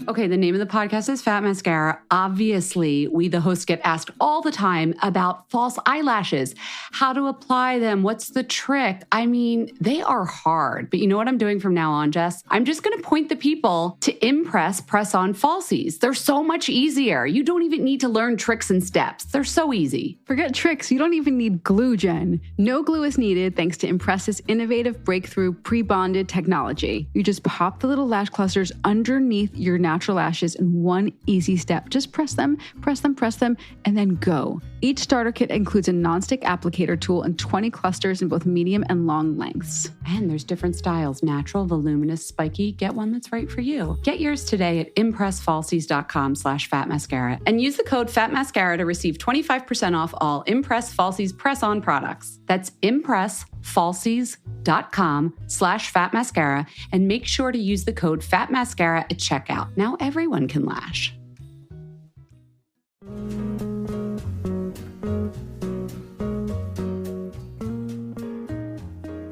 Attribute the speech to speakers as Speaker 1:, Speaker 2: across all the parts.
Speaker 1: Okay, the name of the podcast is Fat Mascara. Obviously, we, the hosts, get asked all the time about false eyelashes, how to apply them, what's the trick? I mean, they are hard. But you know what I'm doing from now on, Jess? I'm just going to point the people to Impress Press-On Falsies. They're so much easier. You don't even need to learn tricks and steps. They're so easy.
Speaker 2: Forget tricks. You don't even need glue, Jen. No glue is needed thanks to Impress's innovative breakthrough pre-bonded technology. You just pop the little lash clusters underneath your natural lashes in one easy step. Just press them, and then go. Each starter kit includes a nonstick applicator tool and 20 clusters in both medium and long lengths.
Speaker 1: And there's different styles, natural, voluminous, spiky. Get one that's right for you. Get yours today at impressfalsies.com/fatmascara and use the code FATMASCARA to receive 25% off all Impress Falsies press-on products. That's impressfalsies.com/fatmascara and make sure to use the code FATMASCARA at checkout. Now everyone can lash.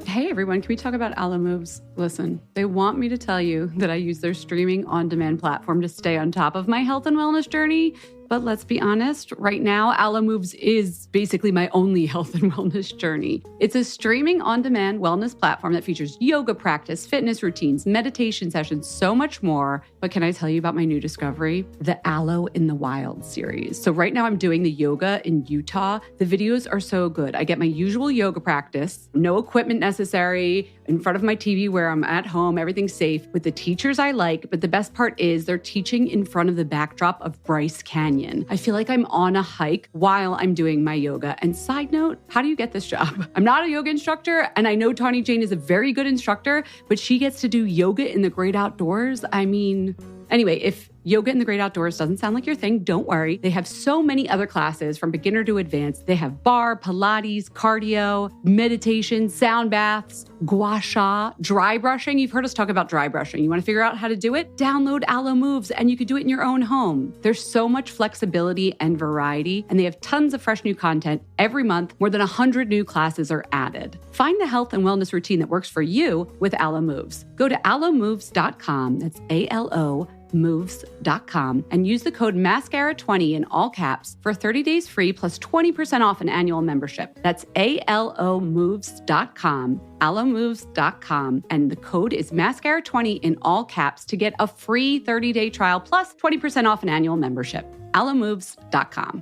Speaker 1: Hey everyone, can we talk about Aloe Moves? Listen, they want me to tell you that I use their streaming on-demand platform to stay on top of my health and wellness journey. But let's be honest, right now, Aloe Moves is basically my only health and wellness journey. It's a streaming on-demand wellness platform that features yoga practice, fitness routines, meditation sessions, so much more. But can I tell you about my new discovery? The Aloe in the Wild series. So right now I'm doing the yoga in Utah. The videos are so good. I get my usual yoga practice, no equipment necessary, in front of my TV where I'm at home, everything's safe, with the teachers I like. But the best part is they're teaching in front of the backdrop of Bryce Canyon. I feel like I'm on a hike while I'm doing my yoga. And side note, how do you get this job? I'm not a yoga instructor, and I know Tawny Jane is a very good instructor, but she gets to do yoga in the great outdoors. I mean, anyway, if yoga in the great outdoors doesn't sound like your thing, don't worry. They have so many other classes from beginner to advanced. They have bar, Pilates, cardio, meditation, sound baths, gua sha, dry brushing. You've heard us talk about dry brushing. You want to figure out how to do it? Download Aloe Moves and you can do it in your own home. There's so much flexibility and variety, and they have tons of fresh new content every month. More than 100 new classes are added. Find the health and wellness routine that works for you with Aloe Moves. Go to aloemoves.com. That's ALO moves.com and use the code MASCARA20 in all caps for 30 days free plus 20% off an annual membership. That's alomoves.com, alomoves.com, and the code is MASCARA20 in all caps to get a free 30-day trial plus 20% off an annual membership. alomoves.com.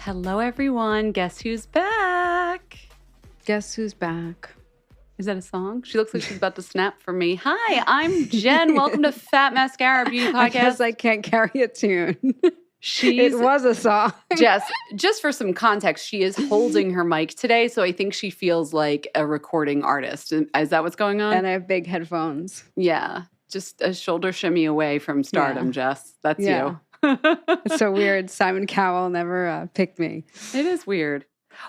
Speaker 1: Hello, everyone. Guess who's back?
Speaker 2: Guess who's back?
Speaker 1: Is that a song? She looks like she's about to snap for me. Hi, I'm Jen. Welcome to Fat Mascara Beauty Podcast.
Speaker 2: I guess I can't carry a tune. It was a song.
Speaker 1: Jess, just for some context, she is holding her mic today, so I think she feels like a recording artist. Is that what's going on?
Speaker 2: And I have big headphones.
Speaker 1: Yeah, just a shoulder shimmy away from stardom, Jess. That's you.
Speaker 2: It's so weird. Simon Cowell never picked me.
Speaker 1: It is weird.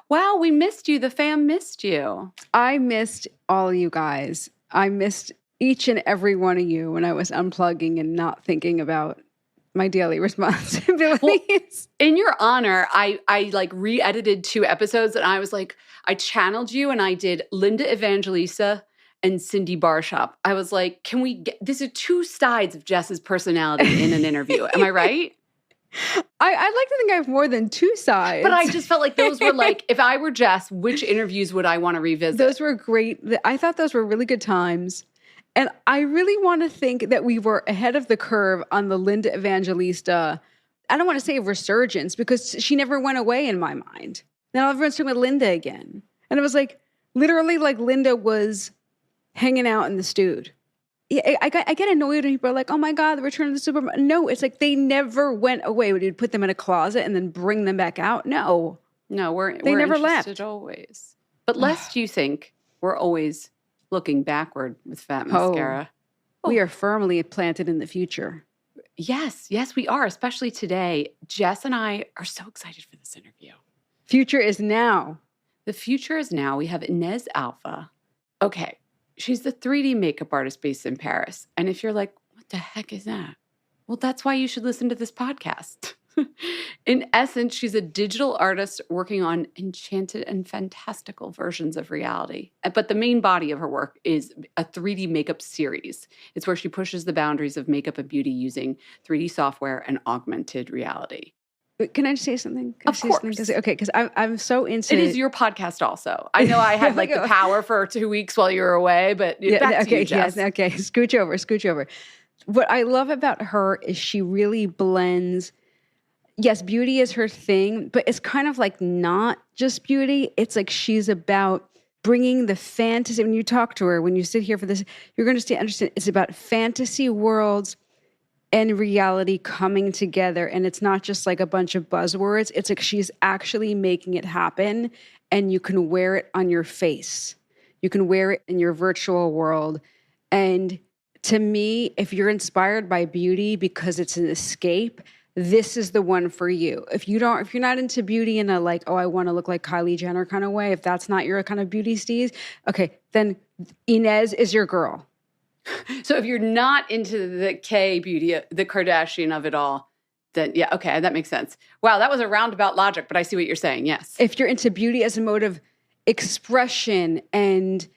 Speaker 1: Wow, we missed you. The fam missed you.
Speaker 2: I missed all you guys. I missed each and every one of you when I was unplugging and not thinking about my daily responsibilities.
Speaker 1: Well, in your honor, I like re-edited 2 episodes and I was like, I channeled you and I did Linda Evangelista and Cindy Barshop. I was like, can we get, these are 2 sides of Jess's personality in an interview. Am I right?
Speaker 2: I'd like to think I have more than 2 sides.
Speaker 1: But I just felt like those were like, if I were Jess, which interviews would I want to revisit?
Speaker 2: Those were great. I thought those were really good times. And I really want to think that we were ahead of the curve on the Linda Evangelista. I don't want to say resurgence because she never went away in my mind. Now everyone's talking about Linda again. And it was like, literally like Linda was hanging out in the stewed. Yeah, I get annoyed when people are like, oh my God, the return of the Superman. No, it's like they never went away. Would you put them in a closet and then bring them back out? No.
Speaker 1: No, we're
Speaker 2: never
Speaker 1: interested
Speaker 2: left.
Speaker 1: Always. But lest you think we're always looking backward with Fat Mascara.
Speaker 2: We are firmly planted in the future.
Speaker 1: Yes, we are, especially today. Jess and I are so excited for this interview.
Speaker 2: Future is now.
Speaker 1: The future is now. We have Ines Alpha. Okay. She's the 3D makeup artist based in Paris. And if you're like, what the heck is that? Well, that's why you should listen to this podcast. In essence, she's a digital artist working on enchanted and fantastical versions of reality. But the main body of her work is a 3D makeup series. It's where she pushes the boundaries of makeup and beauty using 3D software and augmented reality.
Speaker 2: Can I just say something?
Speaker 1: Of course.
Speaker 2: Okay, because I'm so into
Speaker 1: it. Is your podcast also. I know I had the power for 2 weeks while you were away, but back to you, Jess.
Speaker 2: Yes, okay, scooch over. What I love about her is she really blends, yes, beauty is her thing, but it's kind of like not just beauty. It's like she's about bringing the fantasy. When you talk to her, when you sit here for this, you're going to understand it's about fantasy worlds and reality coming together. And it's not just like a bunch of buzzwords. It's like she's actually making it happen, and you can wear it on your face. You can wear it in your virtual world. And to me, if you're inspired by beauty because it's an escape, this is the one for you. If you're not into beauty in a like, oh, I want to look like Kylie Jenner kind of way, if that's not your kind of beauty steez, okay, then Ines is your girl.
Speaker 1: So if you're not into the K beauty, the Kardashian of it all, then yeah, okay, that makes sense. Wow, that was a roundabout logic, but I see what you're saying, yes.
Speaker 2: If you're into beauty as a mode of expression and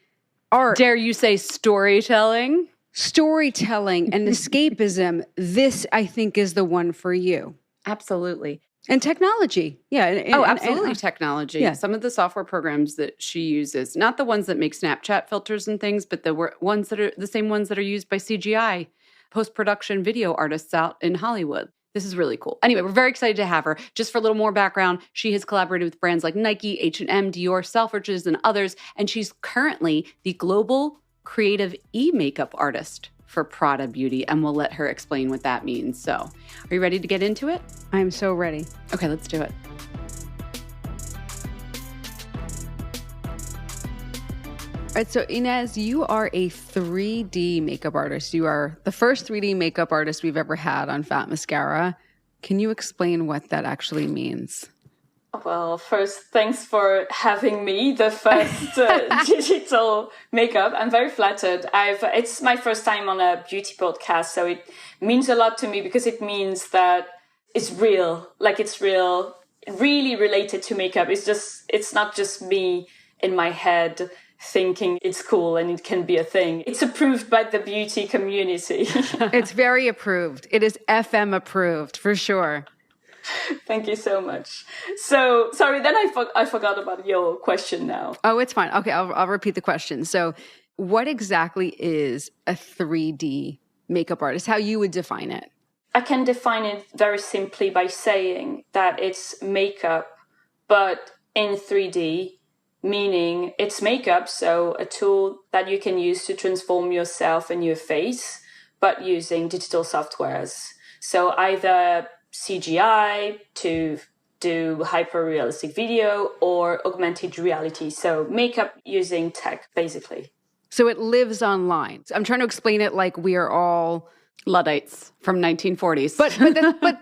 Speaker 2: art.
Speaker 1: Dare you say storytelling?
Speaker 2: Storytelling and escapism, this, I think, is the one for you.
Speaker 1: Absolutely.
Speaker 2: And technology. Yeah.
Speaker 1: Absolutely. Technology. Yeah. Some of the software programs that she uses, not the ones that make Snapchat filters and things, but the ones that are the same ones that are used by CGI, post-production video artists out in Hollywood. This is really cool. Anyway, we're very excited to have her. Just for a little more background, she has collaborated with brands like Nike, H&M, Dior, Selfridges, and others. And she's currently the global creative e-makeup artist for Prada Beauty, and we'll let her explain what that means. So, are you ready to get into it?
Speaker 2: I'm so ready.
Speaker 1: Okay, let's do it.
Speaker 2: All right, so Ines, you are a 3D makeup artist. You are the first 3D makeup artist we've ever had on Fat Mascara. Can you explain what that actually means?
Speaker 3: Well, first, thanks for having me, the first digital makeup. I'm very flattered. It's my first time on a beauty podcast, so it means a lot to me because it means that it's real. Like, it's real, really related to makeup. It's not just me in my head thinking it's cool and it can be a thing. It's approved by the beauty community.
Speaker 2: It's very approved. It is FM approved, for sure.
Speaker 3: Thank you so much. So, sorry, then I forgot about your question now.
Speaker 2: Oh, it's fine. Okay, I'll repeat the question. So, what exactly is a 3D makeup artist? How you would define it?
Speaker 3: I can define it very simply by saying that it's makeup, but in 3D, meaning it's makeup, so a tool that you can use to transform yourself and your face, but using digital softwares. So either CGI to do hyper-realistic video or augmented reality. So makeup using tech, basically.
Speaker 2: So it lives online. I'm trying to explain it like we are all
Speaker 1: Luddites from 1940s.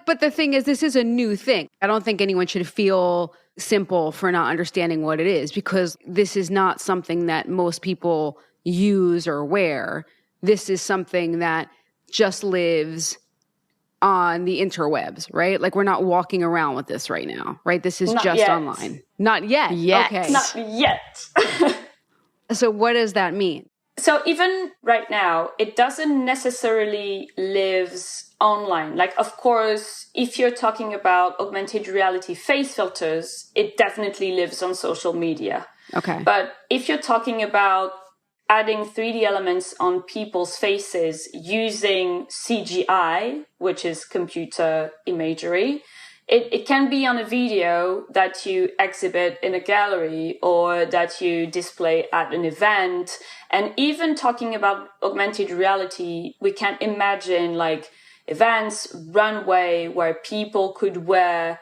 Speaker 2: But the thing is, this is a new thing. I don't think anyone should feel simple for not understanding what it is, because this is not something that most people use or wear. This is something that just lives on the interwebs, right? Like, we're not walking around with this right now, right? This is
Speaker 3: not
Speaker 2: just
Speaker 3: yet.
Speaker 2: online. Not yet. Okay.
Speaker 3: Not yet.
Speaker 2: So what does that mean?
Speaker 3: So even right now, it doesn't necessarily lives online. Like, of course, if you're talking about augmented reality face filters, it definitely lives on social media.
Speaker 2: Okay.
Speaker 3: But if you're talking about adding 3D elements on people's faces using CGI, which is computer imagery, it can be on a video that you exhibit in a gallery or that you display at an event. And even talking about augmented reality, we can imagine like events, runway, where people could wear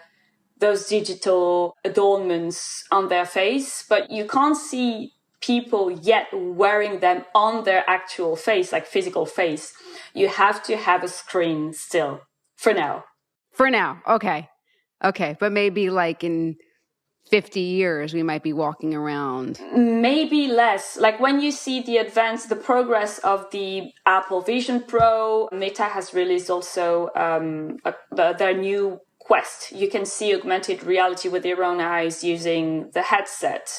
Speaker 3: those digital adornments on their face, but you can't see people yet wearing them on their actual face, like physical face. You have to have a screen still, for now.
Speaker 2: For now, okay. Okay, but maybe like in 50 years, we might be walking around.
Speaker 3: Maybe less. Like when you see the progress of the Apple Vision Pro, Meta has released also their new Quest. You can see augmented reality with your own eyes using the headset.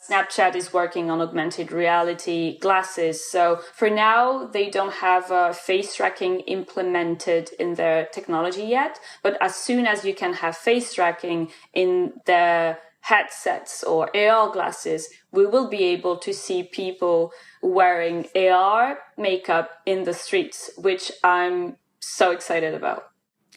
Speaker 3: Snapchat is working on augmented reality glasses. So for now, they don't have face tracking implemented in their technology yet. But as soon as you can have face tracking in their headsets or AR glasses, we will be able to see people wearing AR makeup in the streets, which I'm so excited about.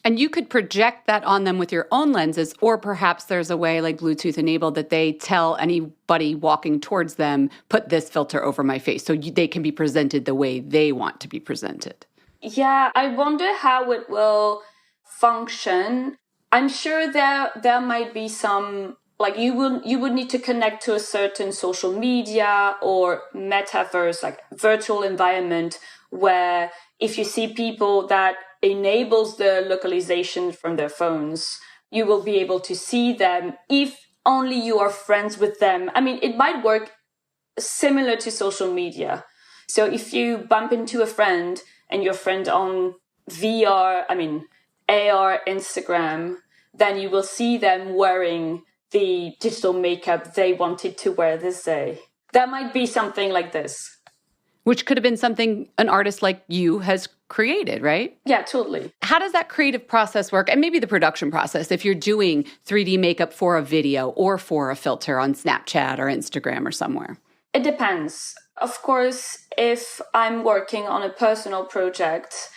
Speaker 1: And you could project that on them with your own lenses, or perhaps there's a way like Bluetooth enabled that they tell anybody walking towards them, put this filter over my face so they can be presented the way they want to be presented.
Speaker 3: Yeah, I wonder how it will function. I'm sure there might be some, like you would need to connect to a certain social media or metaverse, like virtual environment, where if you see people that enables the localization from their phones, you will be able to see them if only you are friends with them. I mean, it might work similar to social media. So if you bump into a friend and your friend on AR Instagram, then you will see them wearing the digital makeup they wanted to wear this day. There might be something like this.
Speaker 1: Which could have been something an artist like you has created, right?
Speaker 3: Yeah, totally.
Speaker 1: How does that creative process work? And maybe the production process, if you're doing 3D makeup for a video or for a filter on Snapchat or Instagram or somewhere?
Speaker 3: It depends. Of course, if I'm working on a personal project,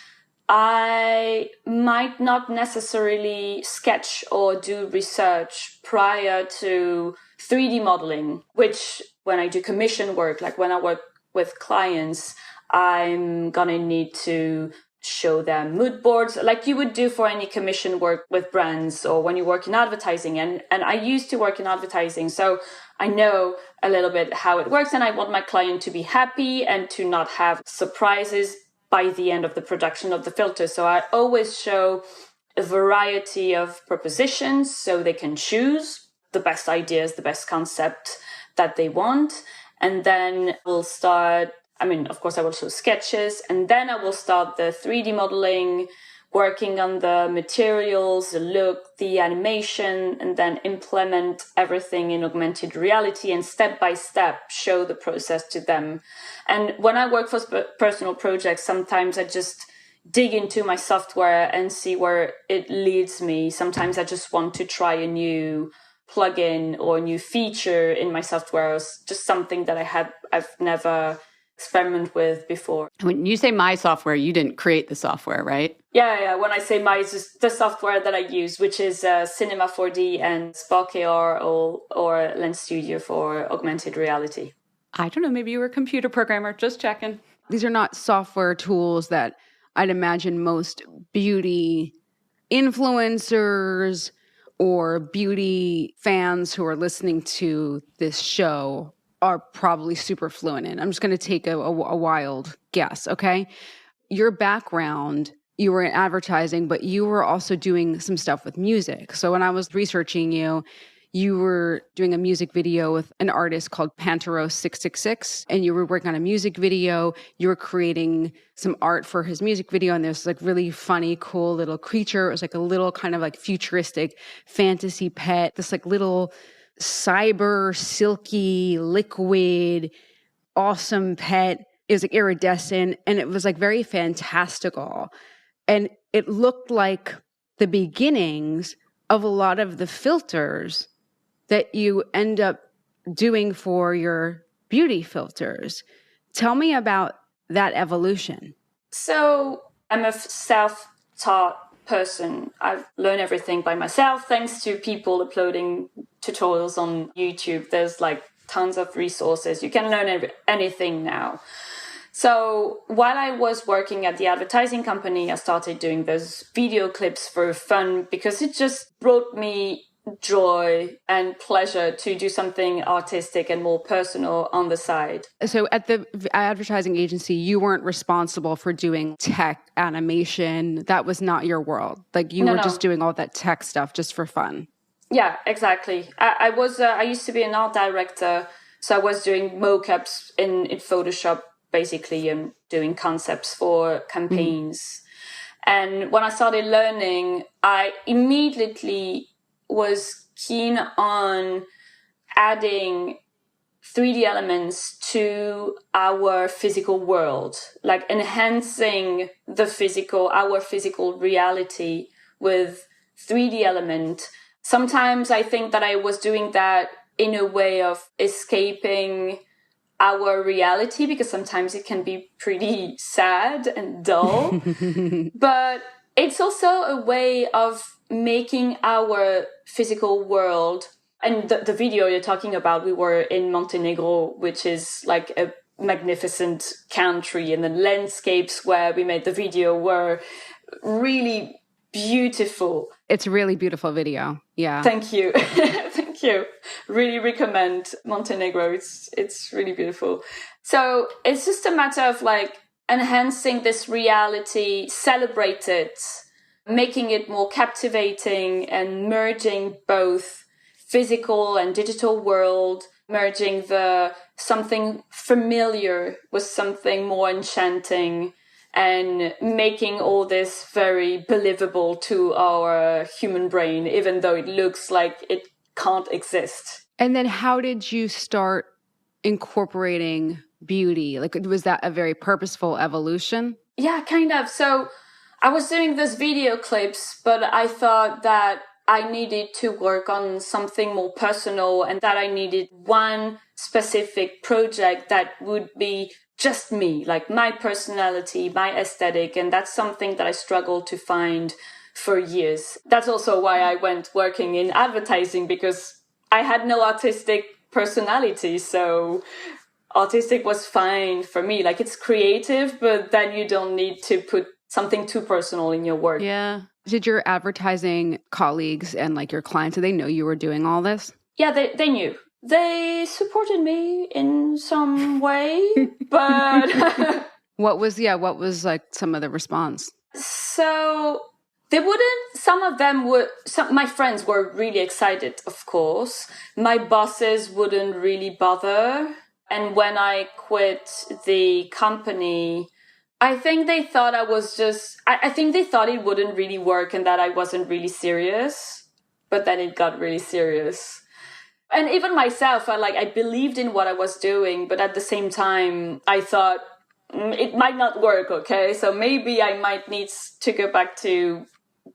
Speaker 3: I might not necessarily sketch or do research prior to 3D modeling, which when I do commission work, like when I work with clients, I'm gonna need to show them mood boards like you would do for any commission work with brands or when you work in advertising. And I used to work in advertising, so I know a little bit how it works, and I want my client to be happy and to not have surprises by the end of the production of the filter. So I always show a variety of propositions so they can choose the best ideas, the best concept that they want. And then we'll start, of course, I will show sketches, and then I will start the 3D modeling, working on the materials, the look, the animation, and then implement everything in augmented reality and step by step show the process to them. And when I work for personal projects, sometimes I just dig into my software and see where it leads me. Sometimes I just want to try a new plugin or a new feature in my software, or just something that I've never experimented with before.
Speaker 1: When you say my software, you didn't create the software, right?
Speaker 3: Yeah. When I say my, it's just the software that I use, which is Cinema 4D and Spark AR or Lens Studio for augmented reality.
Speaker 1: I don't know. Maybe you were a computer programmer. Just checking.
Speaker 2: These are not software tools that I'd imagine most beauty influencers or beauty fans who are listening to this show are probably super fluent in. I'm just going to take a wild guess, okay? Your background, you were in advertising, but you were also doing some stuff with music. So when I was researching you, you were doing a music video with an artist called Panteros 666, and you were working on a music video. You were creating some art for his music video, and there's like really funny, cool little creature. It was like a little kind of like futuristic fantasy pet, this like little cyber, silky, liquid, awesome pet. It was like iridescent, and it was like very fantastical. And it looked like the beginnings of a lot of the filters that you end up doing for your beauty filters. Tell me about that evolution.
Speaker 3: So I'm a self-taught person. I've learned everything by myself, thanks to people uploading tutorials on YouTube. There's like tons of resources. You can learn anything now. So while I was working at the advertising company, I started doing those video clips for fun because it just brought me joy and pleasure to do something artistic and more personal on the side.
Speaker 2: So at the advertising agency, you weren't responsible for doing tech animation. That was not your world. Like you were just doing all that tech stuff just for fun.
Speaker 3: Yeah, exactly. I used to be an art director, so I was doing mockups in Photoshop, basically, and doing concepts for campaigns. And when I started learning, I immediately was keen on adding 3D elements to our physical world, like enhancing our physical reality with 3D element. Sometimes I think that I was doing that in a way of escaping our reality, because sometimes it can be pretty sad and dull. But it's also a way of making our physical world. And the video you're talking about, we were in Montenegro, which is like a magnificent country, and the landscapes where we made the video were really beautiful.
Speaker 2: It's a really beautiful video. Yeah.
Speaker 3: Thank you. Thank you. Really recommend Montenegro. It's really beautiful. So it's just a matter of like enhancing this reality, celebrate it, making it more captivating, and merging both physical and digital world, merging the something familiar with something more enchanting, and making all this very believable to our human brain, even though it looks like it can't exist.
Speaker 2: And then how did you start incorporating beauty? Like, was that a very purposeful evolution?
Speaker 3: Yeah, kind of. So I was doing these video clips, but I thought that I needed to work on something more personal, and that I needed one specific project that would be just me, like my personality, my aesthetic. And that's something that I struggled to find for years. That's also why I went working in advertising, because I had no artistic personality. So artistic was fine for me. Like, it's creative, but then you don't need to put something too personal in your work.
Speaker 1: Yeah.
Speaker 2: Did your advertising colleagues and like your clients, did they know you were doing all this?
Speaker 3: Yeah, they knew. They supported me in some way, but
Speaker 2: What was like some of the response?
Speaker 3: so they wouldn't, my friends were really excited, of course. My bosses wouldn't really bother. And when I quit the company, I think they thought I think they thought it wouldn't really work and that I wasn't really serious. But then it got really serious. And even myself, I believed in what I was doing, but at the same time, I thought it might not work, okay? So maybe I might need to go back to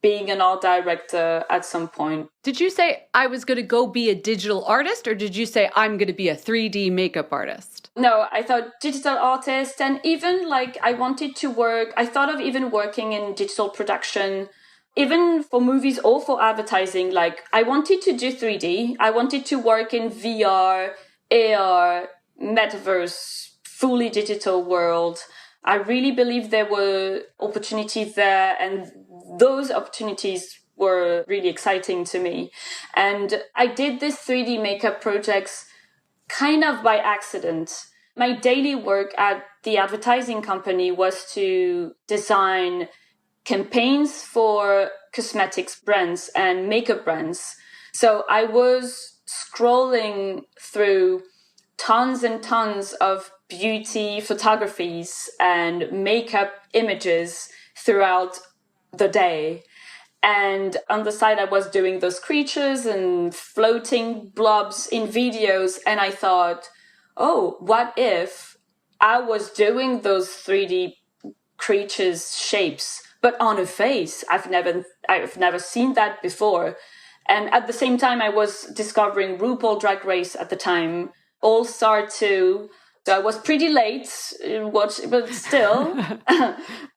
Speaker 3: being an art director at some point.
Speaker 1: Did you say I was going to go be a digital artist, or did you say I'm going to be a 3D makeup artist?
Speaker 3: No, I thought digital artist, and even I wanted to work, I thought of even working in digital production, even for movies or for advertising. I wanted to do 3D. I wanted to work in VR, AR, metaverse, fully digital world. I really believe there were opportunities there, and those opportunities were really exciting to me. And I did these 3D makeup projects kind of by accident. My daily work at the advertising company was to design campaigns for cosmetics brands and makeup brands. So I was scrolling through tons and tons of beauty photographies and makeup images throughout the day. And on the side, I was doing those creatures and floating blobs in videos. And I thought, oh, what if I was doing those 3D creatures shapes, but on a face? I've never seen that before. And at the same time, I was discovering RuPaul Drag Race at the time, All Star 2. So I was pretty late, but still.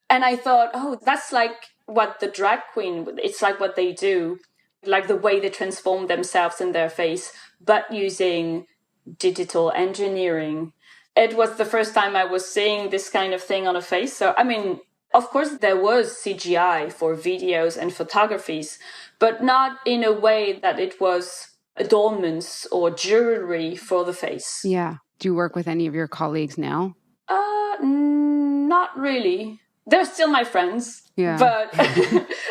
Speaker 3: And I thought, oh, that's like what the drag queen, it's like what they do, like the way they transform themselves in their face, but using digital engineering. It was the first time I was seeing this kind of thing on a face. So, I mean, of course, there was CGI for videos and photographies, but not in a way that it was adornments or jewelry for the face.
Speaker 2: Yeah. Do you work with any of your colleagues now?
Speaker 3: Not really. They're still my friends. Yeah. But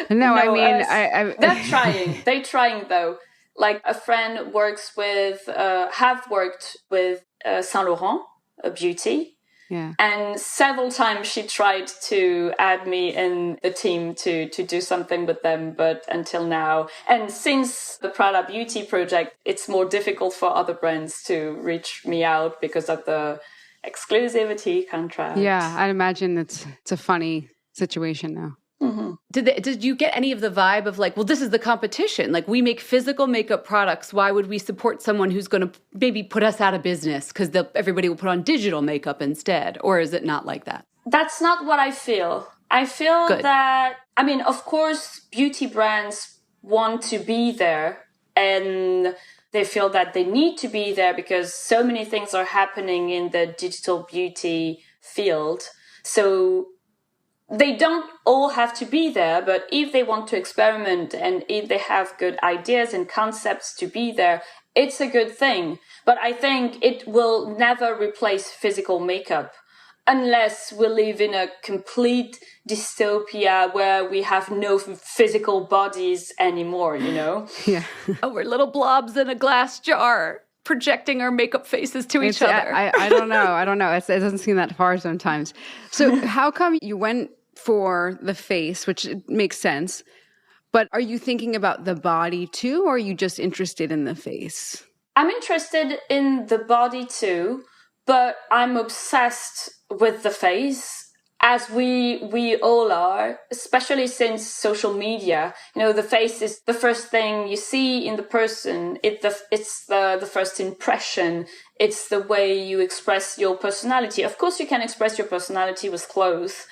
Speaker 2: no, I mean,
Speaker 3: they're trying. They're trying though. Like a friend works with, have worked with Saint Laurent, a beauty.
Speaker 2: Yeah.
Speaker 3: And several times she tried to add me in the team to do something with them, but until now. And since the Prada Beauty project, it's more difficult for other brands to reach me out because of the exclusivity contract.
Speaker 2: Yeah, I'd imagine it's a funny situation now.
Speaker 3: Mm-hmm.
Speaker 1: Did you get any of the vibe of like, well, this is the competition. Like, we make physical makeup products. Why would we support someone who's going to maybe put us out of business because everybody will put on digital makeup instead? Or is it not like that?
Speaker 3: That's not what I feel. I feel
Speaker 1: Good.
Speaker 3: that, I mean, of course, beauty brands want to be there and they feel that they need to be there because so many things are happening in the digital beauty field. So they don't all have to be there, but if they want to experiment and if they have good ideas and concepts to be there, it's a good thing. But I think it will never replace physical makeup unless we live in a complete dystopia where we have no physical bodies anymore, you know?
Speaker 2: Yeah.
Speaker 1: Oh, we're little blobs in a glass jar, projecting our makeup faces to each other.
Speaker 2: I don't know. It doesn't seem that far sometimes. So how come you went for the face, which makes sense, but are you thinking about the body too, or are you just interested in the face?
Speaker 3: I'm interested in the body too, but I'm obsessed with the face, as we all are, especially since social media. You know, the face is the first thing you see in the person. It's the first impression. It's the way you express your personality. Of course, you can express your personality with clothes,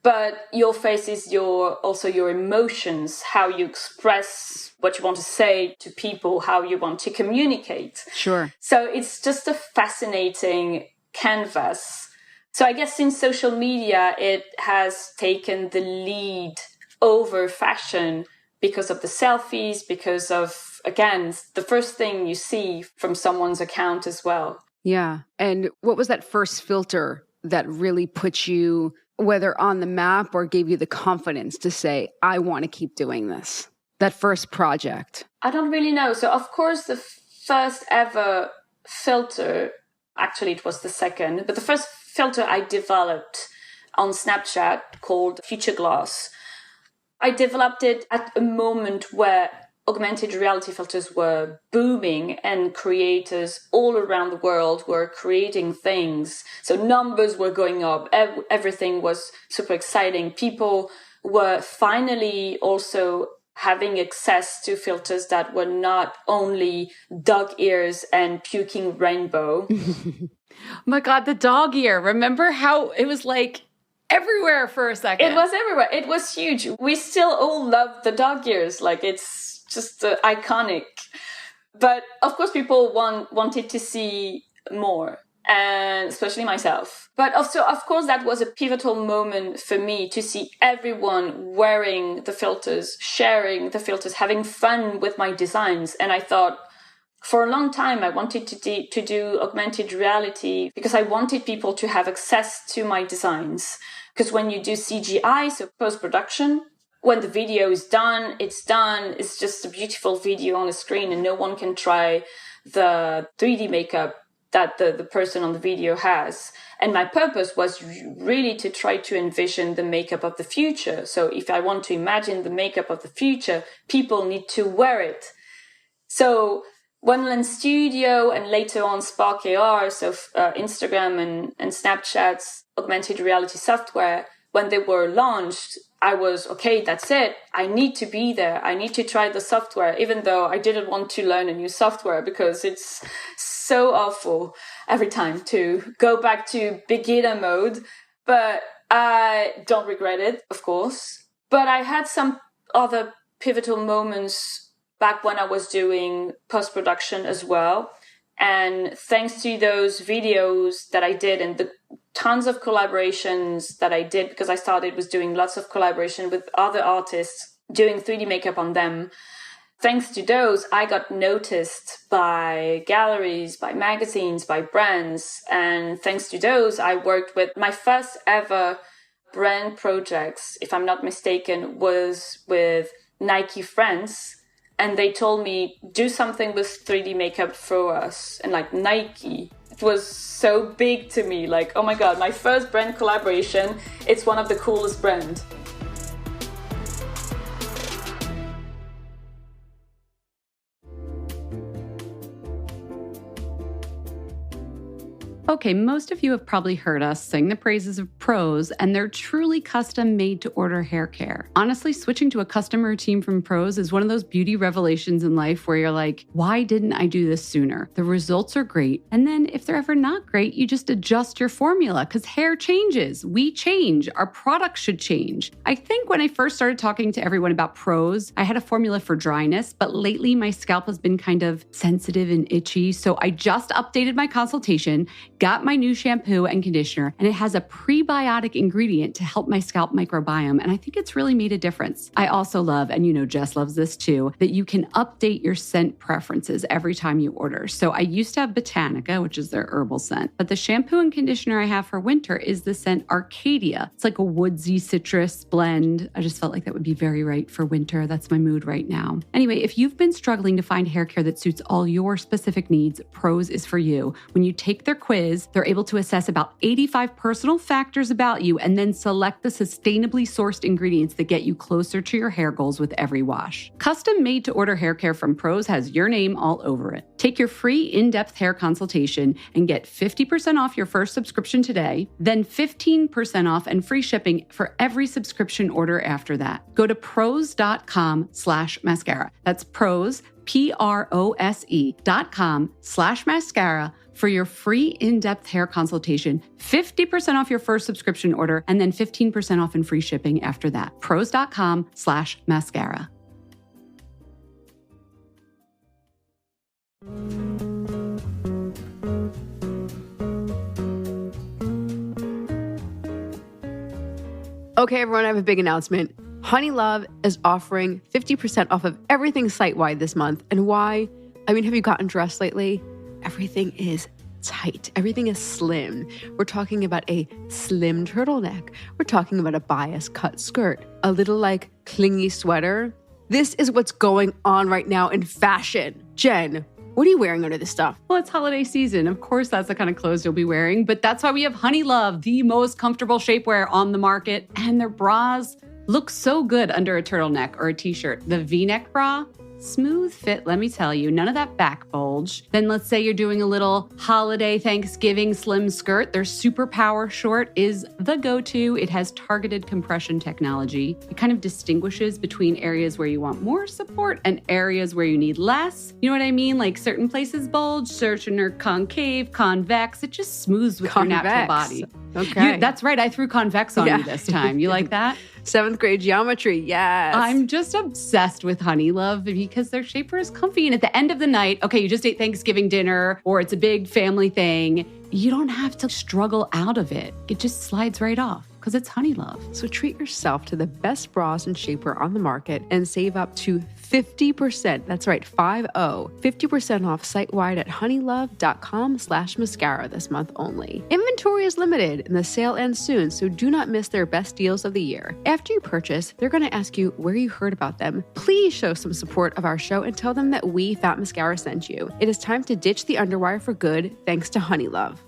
Speaker 3: but your face is also your emotions, how you express what you want to say to people, how you want to communicate.
Speaker 2: Sure.
Speaker 3: So it's just a fascinating canvas. So I guess in social media, it has taken the lead over fashion because of the selfies, because of, again, the first thing you see from someone's account as well.
Speaker 2: Yeah. And what was that first filter that really put you, whether on the map or gave you the confidence to say, I want to keep doing this? That first project.
Speaker 3: I don't really know. So of course, the first ever filter, actually it was the second, but the first filter I developed on Snapchat called Future Glass. I developed it at a moment where augmented reality filters were booming and creators all around the world were creating things. So numbers were going up. Everything was super exciting. People were finally also having access to filters that were not only dog ears and puking rainbow.
Speaker 1: Oh my God, the dog ear. Remember how it was like everywhere for a second?
Speaker 3: It was everywhere. It was huge. We still all love the dog ears. Like, it's just iconic. But of course, people wanted to see more, and especially myself. But also, of course, that was a pivotal moment for me to see everyone wearing the filters, sharing the filters, having fun with my designs. And I thought, for a long time, I wanted to do augmented reality because I wanted people to have access to my designs. Because when you do CGI, so post-production, when the video is done. It's just a beautiful video on a screen and no one can try the 3D makeup that the person on the video has. And my purpose was really to try to envision the makeup of the future. So if I want to imagine the makeup of the future, people need to wear it. So Wonderland Studio and later on Spark AR, so Instagram and Snapchat's augmented reality software, when they were launched, I was, okay, that's it. I need to be there. I need to try the software, even though I didn't want to learn a new software because it's so awful every time to go back to beginner mode. But I don't regret it, of course. But I had some other pivotal moments back when I was doing post-production as well. And thanks to those videos that I did and the tons of collaborations that I did, because I started with doing lots of collaboration with other artists, doing 3D makeup on them. Thanks to those, I got noticed by galleries, by magazines, by brands. And thanks to those, I worked with my first ever brand projects, if I'm not mistaken, was with Nike France. And they told me, do something with 3D makeup for us. And like Nike, It was so big to me. Like, oh my God, my first brand collaboration. It's one of the coolest brands.
Speaker 1: Okay, most of you have probably heard us sing the praises of Prose and their truly custom made to order hair care. Honestly, switching to a custom routine from Prose is one of those beauty revelations in life where you're like, why didn't I do this sooner? The results are great. And then if they're ever not great, you just adjust your formula because hair changes. We change. Our products should change. I think when I first started talking to everyone about Prose, I had a formula for dryness, but lately my scalp has been kind of sensitive and itchy. So I just updated my consultation, got my new shampoo and conditioner, and it has a prebiotic ingredient to help my scalp microbiome, and I think it's really made a difference. I also love, and you know Jess loves this too, that you can update your scent preferences every time you order. So I used to have Botanica, which is their herbal scent, but the shampoo and conditioner I have for winter is the scent Arcadia. It's like a woodsy citrus blend. I just felt like that would be very right for winter. That's my mood right now. Anyway, if you've been struggling to find hair care that suits all your specific needs, Prose is for you. When you take their quiz, they're able to assess about 85 personal factors about you and then select the sustainably sourced ingredients that get you closer to your hair goals with every wash. Custom made to order hair care from Prose has your name all over it. Take your free in-depth hair consultation and get 50% off your first subscription today, then 15% off and free shipping for every subscription order after that. Go to prose.com/mascara. That's Prose, prose.com/mascara for your free in-depth hair consultation, 50% off your first subscription order, and then 15% off and free shipping after that. Prose.com/mascara.
Speaker 2: Okay, everyone, I have a big announcement. Honey Love is offering 50% off of everything site-wide this month. And why? I mean, have you gotten dressed lately? Everything is tight. Everything is slim. We're talking about a slim turtleneck. We're talking about a bias cut skirt, a little like clingy sweater. This is what's going on right now in fashion. Jen, what are you wearing under this stuff?
Speaker 1: Well, it's holiday season. Of course, that's the kind of clothes you'll be wearing, but that's why we have Honey Love, the most comfortable shapewear on the market, and their bras look so good under a turtleneck or a t-shirt. The V-neck bra, smooth fit, let me tell you, none of that back bulge. Then let's say you're doing a little holiday Thanksgiving slim skirt. Their Super Power short is the go-to. It has targeted compression technology. It kind of distinguishes between areas where you want more support and areas where you need less. You know what I mean? Like certain places bulge, certain are concave, convex. It just smooths with your natural body.
Speaker 2: Okay.
Speaker 1: That's right. I threw convex on you this time. You like that?
Speaker 2: 7th grade geometry, yes.
Speaker 1: I'm just obsessed with Honey Love because their shapewear is comfy. And at the end of the night, okay, you just ate Thanksgiving dinner or it's a big family thing, you don't have to struggle out of it. It just slides right off because it's Honey Love.
Speaker 2: So treat yourself to the best bras and shapewear on the market and save up to 50%. That's right, 50% off site-wide at honeylove.com/mascara this month only. Inventory is limited and the sale ends soon, so do not miss their best deals of the year. After you purchase, they're going to ask you where you heard about them. Please show some support of our show and tell them that we, Fat Mascara, sent you. It is time to ditch the underwire for good thanks to Honey Love.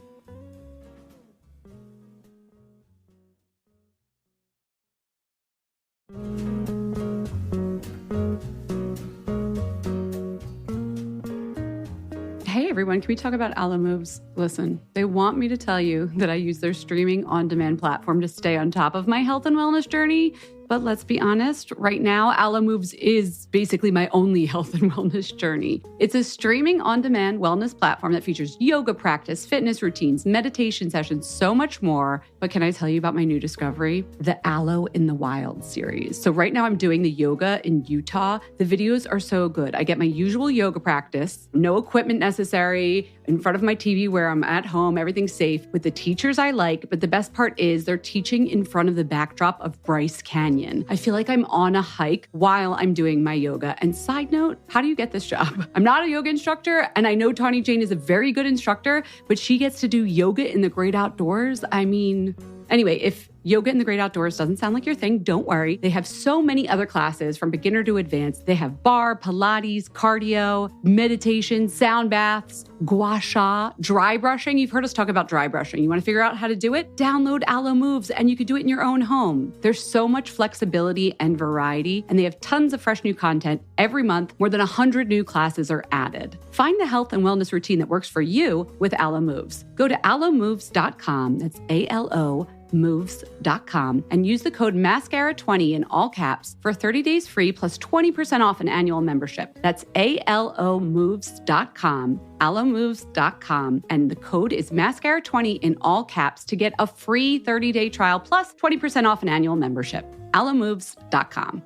Speaker 1: Hey everyone, can we talk about Aloe Moves? Listen, they want me to tell you that I use their streaming on-demand platform to stay on top of my health and wellness journey. But let's be honest, right now, Aloe Moves is basically my only health and wellness journey. It's a streaming on-demand wellness platform that features yoga practice, fitness routines, meditation sessions, so much more. But can I tell you about my new discovery? The Aloe in the Wild series. So right now I'm doing the yoga in Utah. The videos are so good. I get my usual yoga practice, no equipment necessary, in front of my TV where I'm at home, everything's safe, with the teachers I like. But the best part is they're teaching in front of the backdrop of Bryce Canyon. I feel like I'm on a hike while I'm doing my yoga. And side note, how do you get this job? I'm not a yoga instructor, and I know Tawny Jane is a very good instructor, but she gets to do yoga in the great outdoors. I mean, anyway, if Yoga in the great outdoors doesn't sound like your thing. Don't worry. They have so many other classes from beginner to advanced. They have bar, Pilates, cardio, meditation, sound baths, gua sha, dry brushing. You've heard us talk about dry brushing. You want to figure out how to do it? Download Alo Moves and you can do it in your own home. There's so much flexibility and variety, and they have tons of fresh new content every month. More than 100 new classes are added. Find the health and wellness routine that works for you with Alo Moves. Go to alomoves.com. That's ALO moves.com and use the code Mascara20 in all caps for 30 days free plus 20% off an annual membership. That's alomoves.com, alomoves.com, and the code is Mascara20 in all caps to get a free 30-day trial plus 20% off an annual membership. alomoves.com.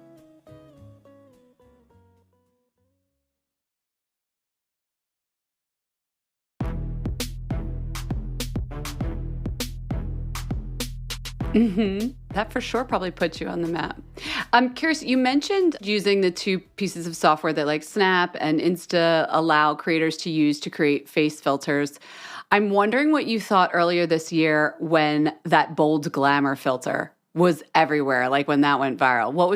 Speaker 1: That for sure probably puts you on the map. I'm curious, you mentioned using the two pieces of software that like Snap and Insta allow creators to use to create face filters. I'm wondering what you thought earlier this year when that bold glamour filter was everywhere, like when that went viral. What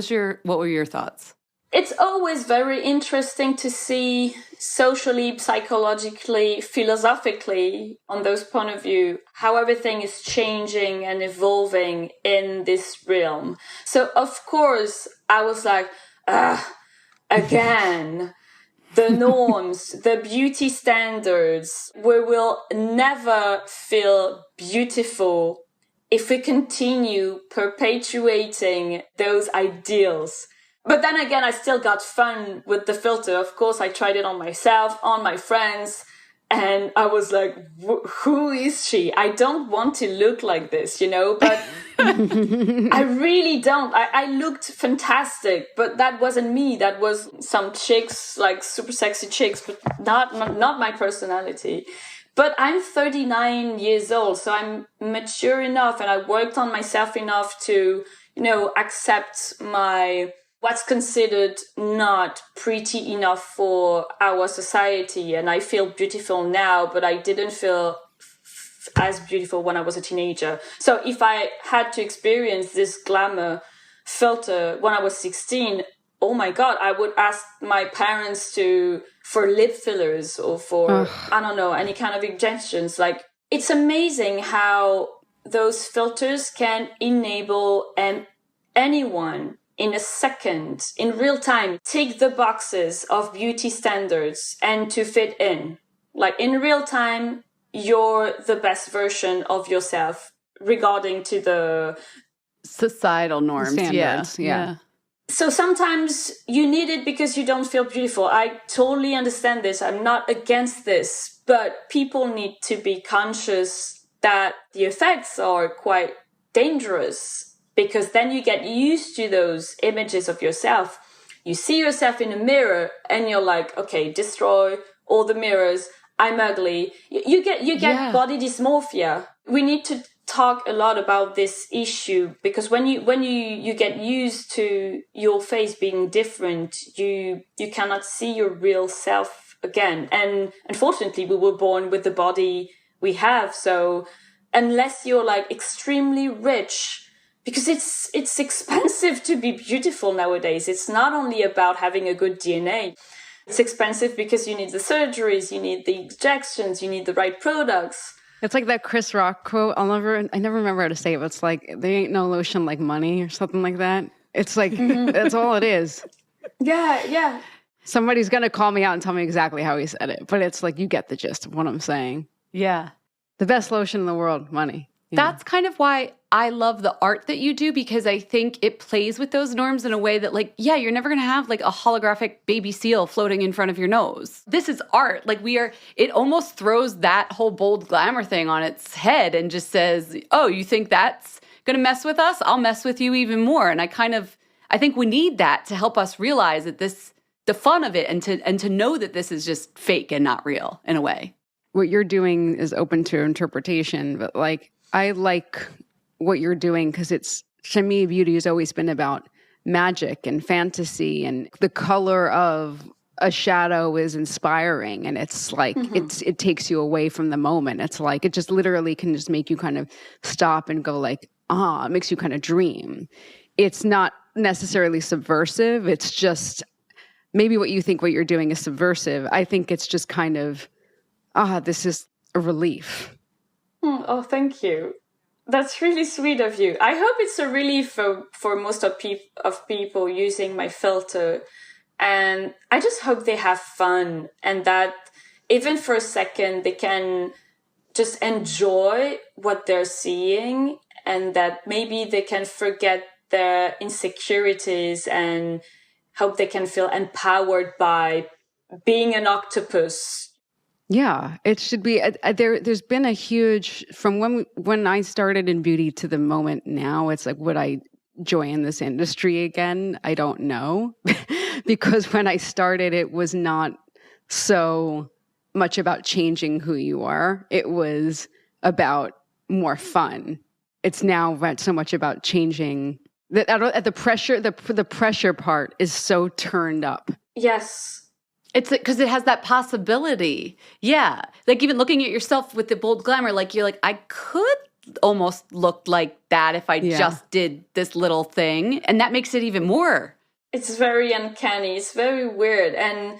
Speaker 1: were your thoughts?
Speaker 3: It's always very interesting to see socially, psychologically, philosophically, on those point of view, how everything is changing and evolving in this realm. So, of course, I was like, again, the norms, the beauty standards. We will never feel beautiful if we continue perpetuating those ideals. But then again, I still got fun with the filter. Of course, I tried it on myself, on my friends, and I was like, who is she? I don't want to look like this, but I really don't. I looked fantastic, but that wasn't me. That was some chicks, like super sexy chicks, but not my personality. But I'm 39 years old, so I'm mature enough, and I worked on myself enough to, accept what's considered not pretty enough for our society. And I feel beautiful now, but I didn't feel as beautiful when I was a teenager. So if I had to experience this glamour filter when I was 16, oh my God, I would ask my parents for lip fillers or for, I don't know, any kind of injections. Like, it's amazing how those filters can enable anyone in a second, in real time, tick the boxes of beauty standards and to fit in. Like, in real time, you're the best version of yourself regarding to the
Speaker 1: societal norms.
Speaker 2: Standards, yeah.
Speaker 3: So sometimes you need it because you don't feel beautiful. I totally understand this. I'm not against this, but people need to be conscious that the effects are quite dangerous, because then you get used to those images of yourself. You see yourself in a mirror and you're like, okay, destroy all the mirrors. I'm ugly. You get body dysmorphia. We need to talk a lot about this issue, because when you get used to your face being different, you cannot see your real self again. And unfortunately, we were born with the body we have. So unless you're like extremely rich, because it's expensive to be beautiful nowadays. It's not only about having a good DNA. It's expensive because you need the surgeries, you need the injections, you need the right products.
Speaker 2: It's like that Chris Rock quote. I never remember how to say it, but it's like, there ain't no lotion like money or something like that. It's like, that's all it is.
Speaker 3: Yeah.
Speaker 2: Somebody's going to call me out and tell me exactly how he said it, but it's like, you get the gist of what I'm saying.
Speaker 1: Yeah.
Speaker 2: The best lotion in the world, money.
Speaker 1: That's kind of why I love the art that you do, because I think it plays with those norms in a way that, like, yeah, you're never going to have like a holographic baby seal floating in front of your nose. This is art. Like, it almost throws that whole bold glamour thing on its head and just says, oh, you think that's going to mess with us? I'll mess with you even more. And I think we need that to help us realize that the fun of it, and to know that this is just fake and not real in a way.
Speaker 2: What you're doing is open to interpretation, but like, I like what you're doing because to me, beauty has always been about magic and fantasy and the color of a shadow is inspiring, and it's like it takes you away from the moment. It's like it just literally can just make you kind of stop and go like, it makes you kind of dream. It's not necessarily subversive. It's just maybe what you think what you're doing is subversive. I think it's just kind of, this is a relief.
Speaker 3: Oh, thank you. That's really sweet of you. I hope it's a relief for most of people using my filter. And I just hope they have fun, and that even for a second they can just enjoy what they're seeing, and that maybe they can forget their insecurities and hope they can feel empowered by being an octopus.
Speaker 2: Yeah, it should be. There's been a huge, from when I started in beauty to the moment now, it's like, would I join this industry again? I don't know. Because when I started, it was not so much about changing who you are. It was about more fun. It's now so much about changing. The pressure, the pressure part is so turned up.
Speaker 3: Yes.
Speaker 1: It's because it has that possibility. Yeah. Like even looking at yourself with the bold glamour, like you're like, I could almost look like that if I just did this little thing. And that makes it even more.
Speaker 3: It's very uncanny. It's very weird. And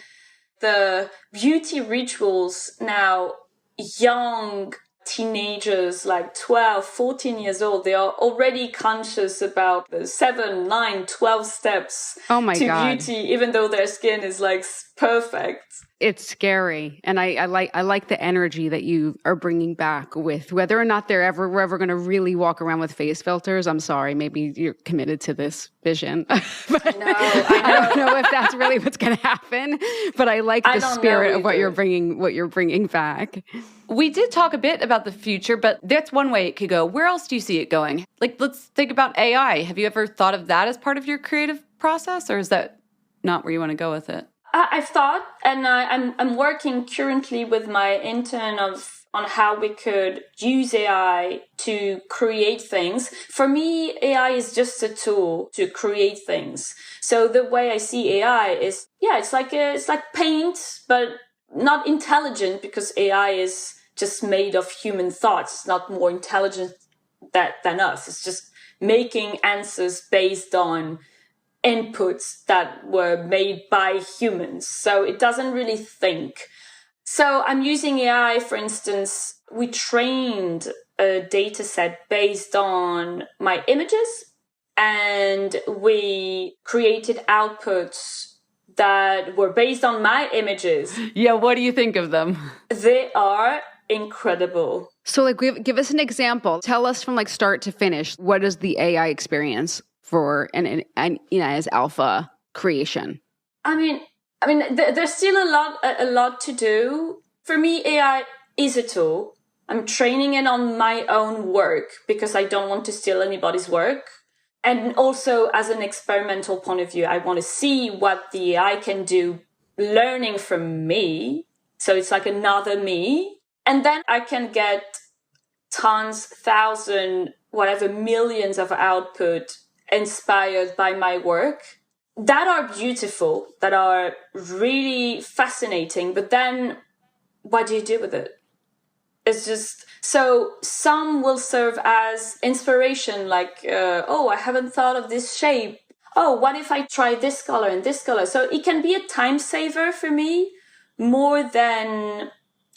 Speaker 3: the beauty rituals now, young teenagers like 12, 14 years old, they are already conscious about the 7, 9, 12 steps
Speaker 2: to God.
Speaker 3: Beauty, even though their skin is like perfect.
Speaker 2: It's scary. And I like the energy that you are bringing back with whether or not we're ever going to really walk around with face filters. I'm sorry. Maybe you're committed to this vision. But
Speaker 3: no,
Speaker 2: I don't know if that's really what's going to happen, but I like the spirit of what you're bringing back.
Speaker 1: We did talk a bit about the future, but that's one way it could go. Where else do you see it going? Like, let's think about AI. Have you ever thought of that as part of your creative process, or is that not where you want to go with it?
Speaker 3: I've thought, and I'm working currently with my intern on how we could use AI to create things. For me, AI is just a tool to create things. So the way I see AI is, it's like paint, but not intelligent, because AI is just made of human thoughts. It's not more intelligent than us. It's just making answers based on inputs that were made by humans. So it doesn't really think. So I'm using AI, for instance, we trained a data set based on my images, and we created outputs that were based on my images.
Speaker 1: Yeah, what do you think of them? They
Speaker 3: are incredible.
Speaker 2: So like give us an example. Tell us from like start to finish, what is the AI experience for an Ines alpha creation?
Speaker 3: I mean, there's still a lot to do. For me, AI is a tool. I'm training it on my own work because I don't want to steal anybody's work. And also as an experimental point of view, I want to see what the AI can do learning from me. So it's like another me. And then I can get tons, thousand, whatever, millions of output inspired by my work that are beautiful, that are really fascinating. But then what do you do with it? It's just, so some will serve as inspiration, like, I haven't thought of this shape. Oh, what if I try this color and this color? So it can be a time saver for me more than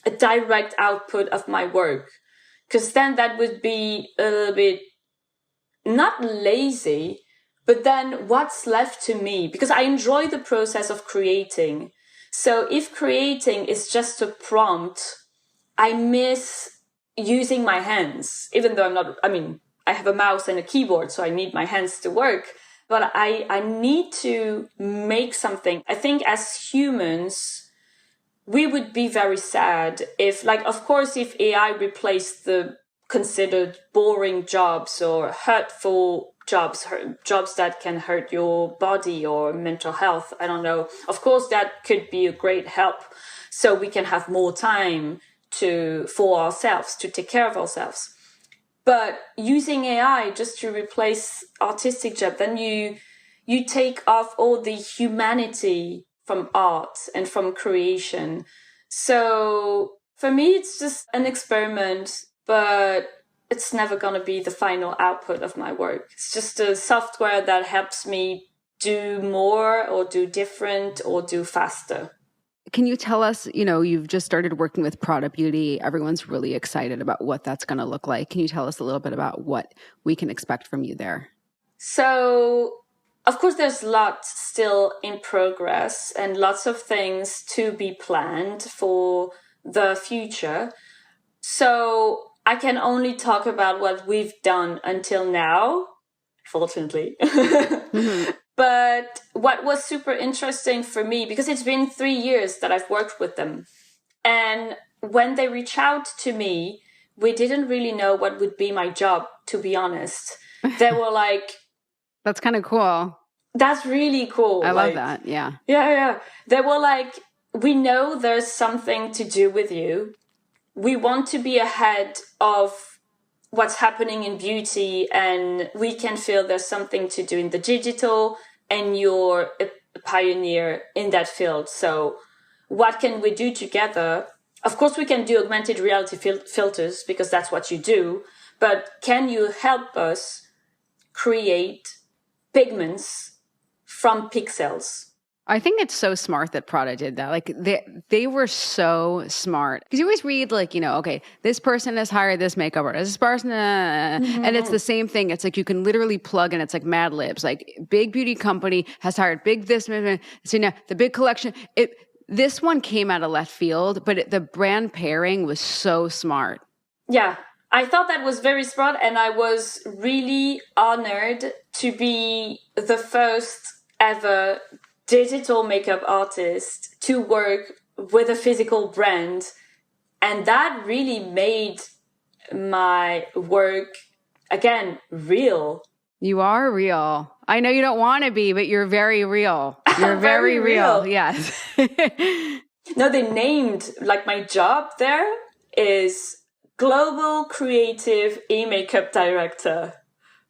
Speaker 3: a direct output of my work. Because then that would be a little bit not lazy, but then what's left to me? Because I enjoy the process of creating. So if creating is just a prompt, I miss using my hands, even though I have a mouse and a keyboard, so I need my hands to work. But I need to make something. I think as humans, we would be very sad if, of course, if AI replaced the considered boring jobs or hurtful jobs that can hurt your body or mental health. I don't know. Of course, that could be a great help. So we can have more time for ourselves, to take care of ourselves. But using AI just to replace artistic job, then you take off all the humanity from art and from creation. So for me, it's just an experiment, but it's never going to be the final output of my work. It's just a software that helps me do more or do different or do faster.
Speaker 2: Can you tell us, you've just started working with Prada Beauty. Everyone's really excited about what that's going to look like. Can you tell us a little bit about what we can expect from you there?
Speaker 3: So, of course, there's lots still in progress and lots of things to be planned for the future. So I can only talk about what we've done until now, fortunately. Mm-hmm. But what was super interesting for me, because it's been 3 years that I've worked with them. And when they reached out to me, we didn't really know what would be my job, to be honest. They were like...
Speaker 2: That's kind of cool.
Speaker 3: That's really cool.
Speaker 2: I love that, yeah.
Speaker 3: Yeah. They were like, we know there's something to do with you. We want to be ahead of what's happening in beauty, and we can feel there's something to do in the digital, and you're a pioneer in that field. So what can we do together? Of course, we can do augmented reality filters because that's what you do. But can you help us create pigments from pixels?
Speaker 2: I think it's so smart that Prada did that. Like they were so smart. Because you always read like, okay, this person has hired this makeup artist, this person, mm-hmm. and it's the same thing. It's like you can literally plug in, it's like Mad Libs. Like big beauty company has hired big this, so now the big collection. This one came out of left field, but the brand pairing was so smart.
Speaker 3: Yeah, I thought that was very smart, and I was really honored to be the first ever digital makeup artist to work with a physical brand. And that really made my work, again, real.
Speaker 2: You are real. I know you don't want to be, but you're very real. You're very real. Yes.
Speaker 3: No, they named, like, my job there is Global Creative E-Makeup Director,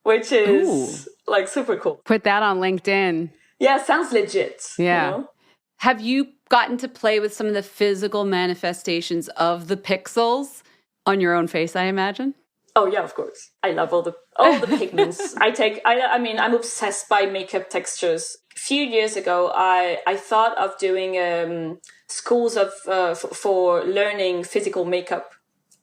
Speaker 3: which is like super cool.
Speaker 2: Put that on LinkedIn.
Speaker 3: Yeah, sounds legit.
Speaker 2: Yeah.
Speaker 1: Have you gotten to play with some of the physical manifestations of the pixels on your own face, I imagine?
Speaker 3: Oh, yeah, of course. I love all the pigments. I'm obsessed by makeup textures. A few years ago, I thought of doing schools for learning physical makeup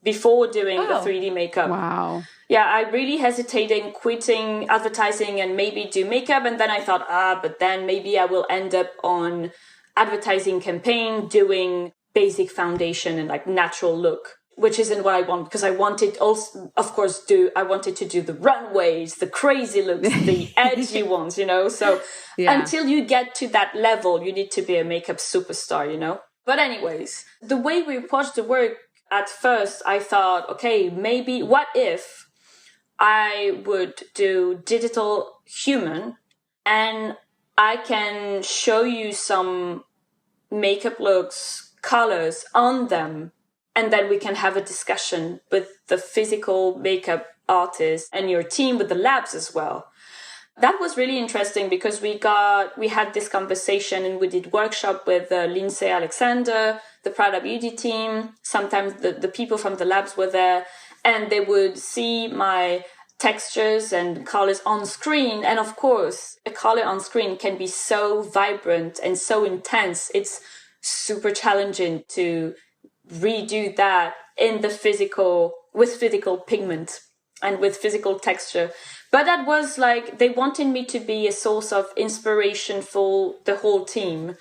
Speaker 3: before doing the 3D makeup.
Speaker 2: Wow.
Speaker 3: Yeah, I really hesitated quitting advertising and maybe do makeup. And then I thought, but then maybe I will end up on advertising campaign doing basic foundation and like natural look, which isn't what I want, because I wanted also, of course, I wanted to do the runways, the crazy looks, the edgy ones, So until you get to that level, you need to be a makeup superstar, But anyways, the way we approached the work, at first I thought, okay, maybe what if I would do digital human and I can show you some makeup looks, colors on them, and then we can have a discussion with the physical makeup artist and your team with the labs as well. That was really interesting because we had this conversation and we did workshop with Lindsay Alexander, the Prada Beauty team. Sometimes the people from the labs were there and they would see my textures and colors on screen. And of course, a color on screen can be so vibrant and so intense. It's super challenging to redo that in the with physical pigment and with physical texture. But that was like, they wanted me to be a source of inspiration for the whole team.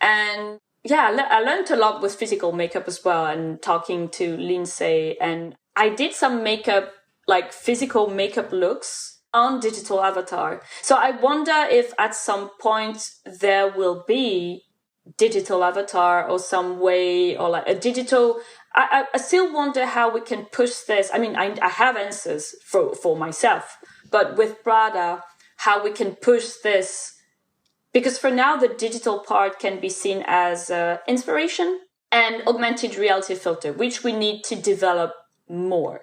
Speaker 3: And yeah, I learned a lot with physical makeup as well, and talking to Lindsay. And I did some makeup, like physical makeup looks on digital avatar. So I wonder if at some point there will be digital avatar or some way, or like a digital... I still wonder how we can push this. I mean, I have answers for myself, but with Prada, how we can push this. Because for now, the digital part can be seen as inspiration and augmented reality filter, which we need to develop more.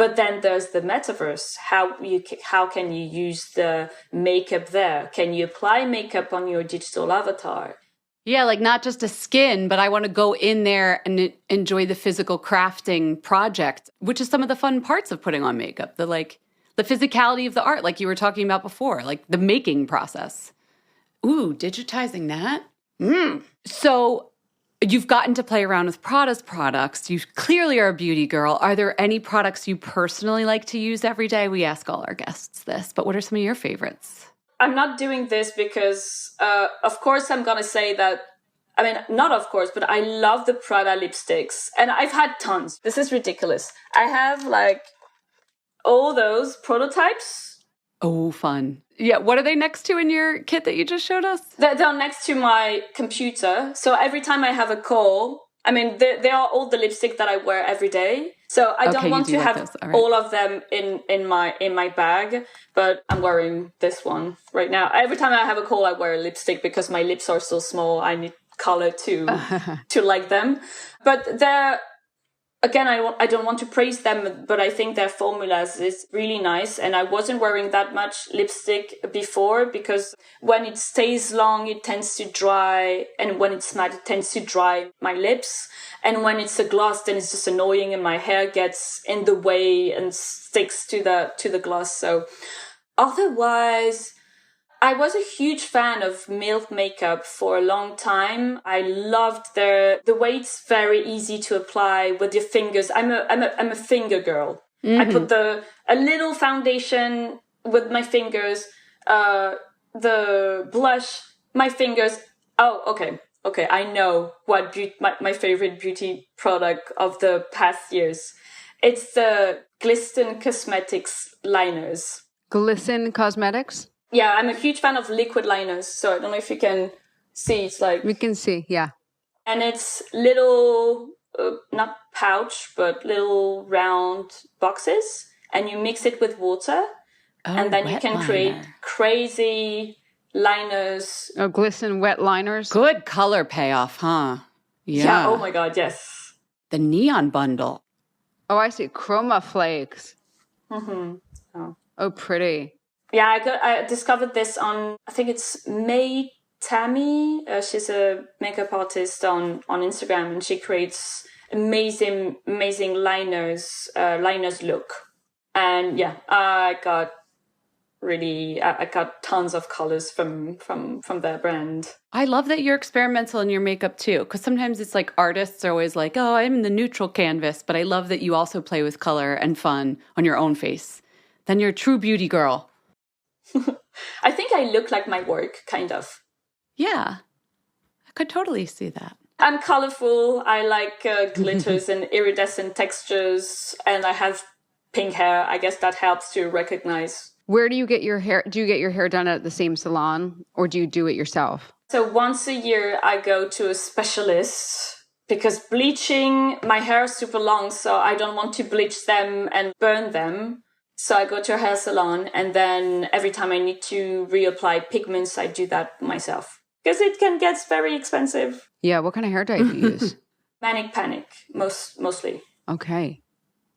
Speaker 3: But then there's the metaverse. How can you use the makeup there? Can you apply makeup on your digital avatar?
Speaker 1: Yeah, like not just a skin, but I want to go in there and enjoy the physical crafting project, which is some of the fun parts of putting on makeup. The physicality of the art, like you were talking about before, like the making process. Ooh, digitizing that. So you've gotten to play around with Prada's products. You clearly are a beauty girl. Are there any products you personally like to use every day? We ask all our guests this, but what are some of your favorites?
Speaker 3: I'm not doing this because, of course, I'm going to say that, I mean, not of course, but I love the Prada lipsticks. And I've had tons. This is ridiculous. I have like all those prototypes.
Speaker 1: Oh, fun. Yeah, what are they next to in your kit that you just showed us?
Speaker 3: They're next to my computer. So every time I have a call, I mean, they are all the lipstick that I wear every day. So I don't want to have all of them in my bag, but I'm wearing this one right now. Every time I have a call, I wear a lipstick because my lips are so small. I need color to like them. But they're, again, I don't want to praise them, but I think their formulas is really nice. And I wasn't wearing that much lipstick before because when it stays long, it tends to dry. And when it's matte, it tends to dry my lips. And when it's a gloss, then it's just annoying and my hair gets in the way and sticks to the gloss. So otherwise, I was a huge fan of Milk makeup for a long time. I loved the way it's very easy to apply with your fingers. I'm a finger girl. I put a little foundation with my fingers, the blush, my fingers. Oh, okay. I know what my favorite beauty product of the past years. It's the Glisten Cosmetics liners.
Speaker 2: Glisten Cosmetics?
Speaker 3: Yeah, I'm a huge fan of liquid liners, so I don't know if you can see. It's like...
Speaker 2: We can see, yeah.
Speaker 3: And it's little, not pouch, but little round boxes, and you mix it with water, and then you can create crazy liners.
Speaker 2: Oh, Glisten wet liners?
Speaker 1: Good color payoff, huh?
Speaker 3: Yeah, oh my God, yes.
Speaker 1: The neon bundle.
Speaker 2: Oh, I see. Chroma flakes. Oh, pretty.
Speaker 3: Yeah, I discovered this on, I think it's May Tammy. She's a makeup artist on Instagram, and she creates amazing liners look. And yeah, I got tons of colors from their brand.
Speaker 1: I love that you're experimental in your makeup too, because sometimes it's like artists are always like, oh, I'm in the neutral canvas, but I love that you also play with color and fun on your own face. Then you're a true beauty girl.
Speaker 3: I think I look like my work, kind of.
Speaker 1: Yeah, I could totally see that.
Speaker 3: I'm colorful. I like glitters and iridescent textures, and I have pink hair. I guess that helps to recognize.
Speaker 2: Where do you get your hair? Do you get your hair done at the same salon, or do you do it yourself?
Speaker 3: So once a year, I go to a specialist because bleaching, my hair is super long, so I don't want to bleach them and burn them. So I go to a hair salon, and then every time I need to reapply pigments, I do that myself. Because it can get very expensive.
Speaker 2: Yeah, what kind of hair dye do you use?
Speaker 3: Manic Panic, mostly.
Speaker 2: Okay,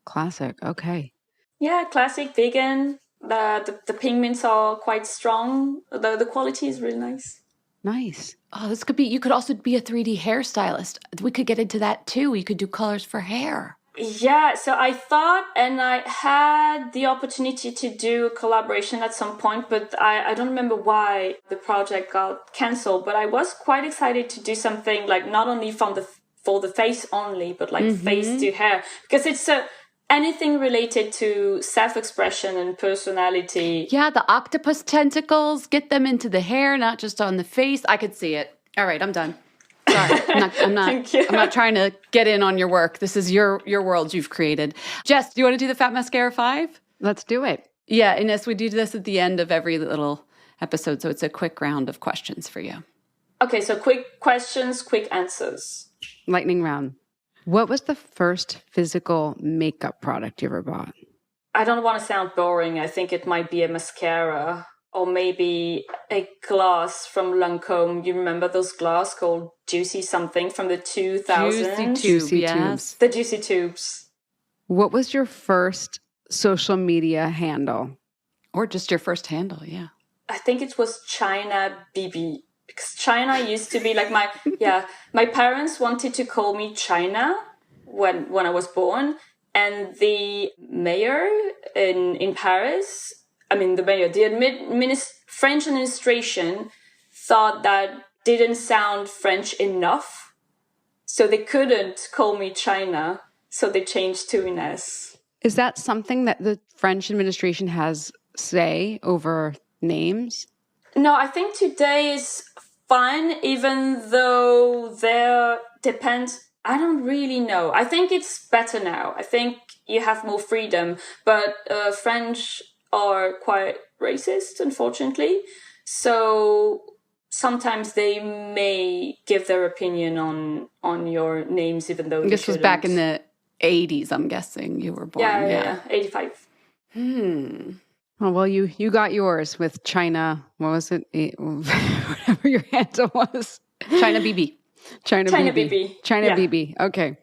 Speaker 2: classic, okay.
Speaker 3: Yeah, classic, vegan. The pigments are quite strong. The quality is really nice.
Speaker 2: Nice.
Speaker 1: Oh, you could also be a 3D hairstylist. We could get into that too. You could do colors for hair.
Speaker 3: Yeah, so I thought, and I had the opportunity to do a collaboration at some point, but I don't remember why the project got cancelled. But I was quite excited to do something like not only for the face only, but like face to hair, because it's anything related to self-expression and personality.
Speaker 1: Yeah, the octopus tentacles, get them into the hair, not just on the face. I could see it. All right, I'm done. Sorry, I'm not trying to get in on your work. This is your world you've created. Jess, do you want to do the Fat Mascara 5?
Speaker 2: Let's do it.
Speaker 1: Yeah, Ines, we do this at the end of every little episode, so it's a quick round of questions for you.
Speaker 3: Okay, so quick questions, quick answers.
Speaker 2: Lightning round. What was the first physical makeup product you ever bought?
Speaker 3: I don't want to sound boring. I think it might be a mascara. Or maybe a gloss from Lancôme. You remember those gloss called Juicy something from the 2000s?
Speaker 1: Juicy Tube, yes.
Speaker 3: The Juicy Tubes.
Speaker 2: What was your first social media handle?
Speaker 1: Or just your first handle, yeah.
Speaker 3: I think it was China BB. Because China used to be like my parents wanted to call me China when I was born. And the mayor in Paris, the French administration thought that didn't sound French enough. So they couldn't call me China. So they changed to Ines.
Speaker 2: Is that something that the French administration has say over names?
Speaker 3: No, I think today is fine, even though there depends. I don't really know. I think it's better now. I think you have more freedom, but French are quite racist, unfortunately. So sometimes they may give their opinion on your names, even though
Speaker 1: this was back in the 80s, I'm guessing you were born.
Speaker 3: Yeah, 85.
Speaker 2: Oh, well, you got yours with China. What was it? Whatever your handle was.
Speaker 1: China BB.
Speaker 2: China BB. China
Speaker 3: Yeah.
Speaker 2: BB. Okay.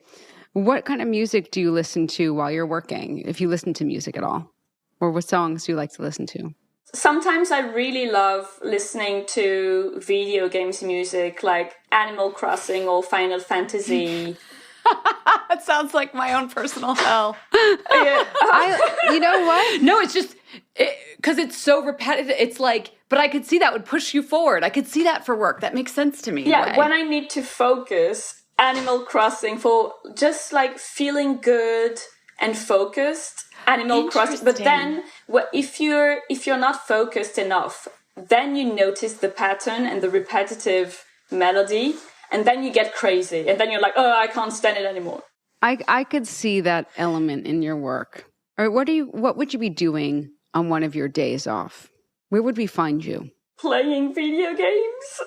Speaker 2: What kind of music do you listen to while you're working, if you listen to music at all? Or what songs do you like to listen to?
Speaker 3: Sometimes I really love listening to video games music like Animal Crossing or Final Fantasy.
Speaker 1: That sounds like my own personal hell.
Speaker 2: You know what?
Speaker 1: No, it's just because it's so repetitive. It's like, but I could see that would push you forward. I could see that for work. That makes sense to me.
Speaker 3: Yeah, when I need to focus, Animal Crossing for just like feeling good and focused. Animal Crossing, but then if you're not focused enough, then you notice the pattern and the repetitive melody, and then you get crazy, and then you're like, oh, I can't stand it anymore.
Speaker 2: I could see that element in your work. Or what would you be doing on one of your days off? Where would we find you?
Speaker 3: Playing video games.